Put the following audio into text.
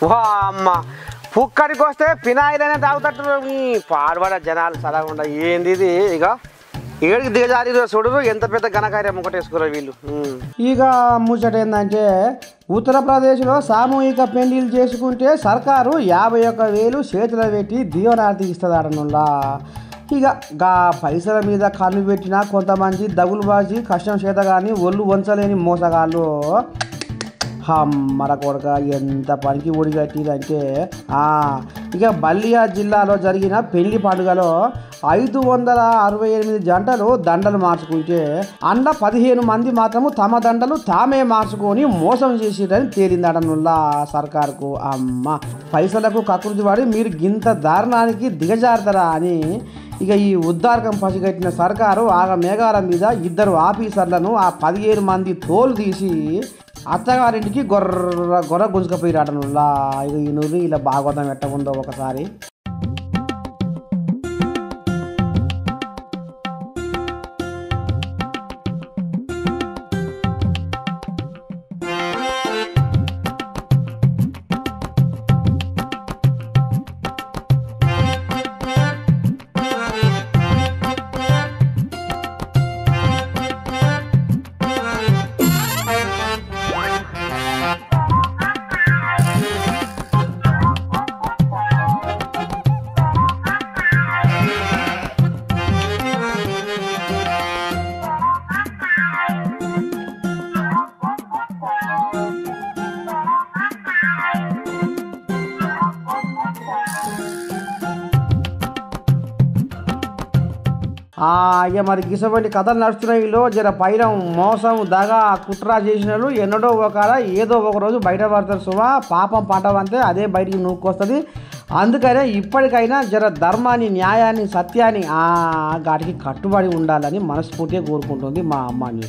వా అమ్మ పుక్కడికి వస్తే పినాయిలైనా తాగుతట్టు ఈ పాడుబడ జనాలు సరగా ఏంది ఇది ఇక ఏడికి దిగజారి చూడరు ఎంత పెద్ద ఘనకార్యం ఒకటేసుకోరు వీళ్ళు. ఇక ముచ్చట ఏంటంటే ఉత్తరప్రదేశ్లో సామూహిక పెళ్లిళ్ళు చేసుకుంటే సర్కారు 51,000 చేతులు పెట్టి దీవెనార్తి ఇస్తుందటనులా. ఇక గా పైసల మీద కన్ను పెట్టిన కొంతమంది దగులు బాసి కష్టం చేత కానీ ఒళ్ళు వంచలేని మోసగాళ్ళు మర కొడక ఎంత పనికి ఒడిగట్టిదంటే ఇక బల్లియా జిల్లాలో జరిగిన పెళ్లి పండుగలో 568 జంటలు దండలు మార్చుకుంటే అందులో 15 మంది మాత్రము తమ దండలు తామే మార్చుకొని మోసం చేసిరని తేలిందటనుల్లా సర్కారుకు. అమ్మ పైసలకు కకృతి పడి మీరు గింత దారుణానికి దిగజారుతారా అని ఇక ఈ ఉద్దారకం పసిగట్టిన సర్కారు ఆగ మేఘాల మీద 2 ఆఫీసర్లను ఆ 15 మంది తోలు తీసి అత్తగారింటికి గొర్ర గుంజుకపోయిరాటనుల్లా. ఇక ఈ నూరు ఇలా భాగవతం ఎట్టకుందో ఒకసారి. ఇక మరి గిసబంటి కథలు నడుస్తున్నాయిలో జర పైన మోసం దగా కుట్రా చేసిన వాళ్ళు ఎన్నడో ఒకవేళ ఏదో ఒక రోజు బయట పడతారు సుమా. పాపం పంటవంతే అదే బయటికి నూక్కొస్తుంది. అందుకనే ఇప్పటికైనా జర ధర్మాన్ని న్యాయాన్ని సత్యాన్ని గాటికి కట్టుబడి ఉండాలని మనస్ఫూర్తిగా కోరుకుంటుంది మా అమ్మ న్యూస్.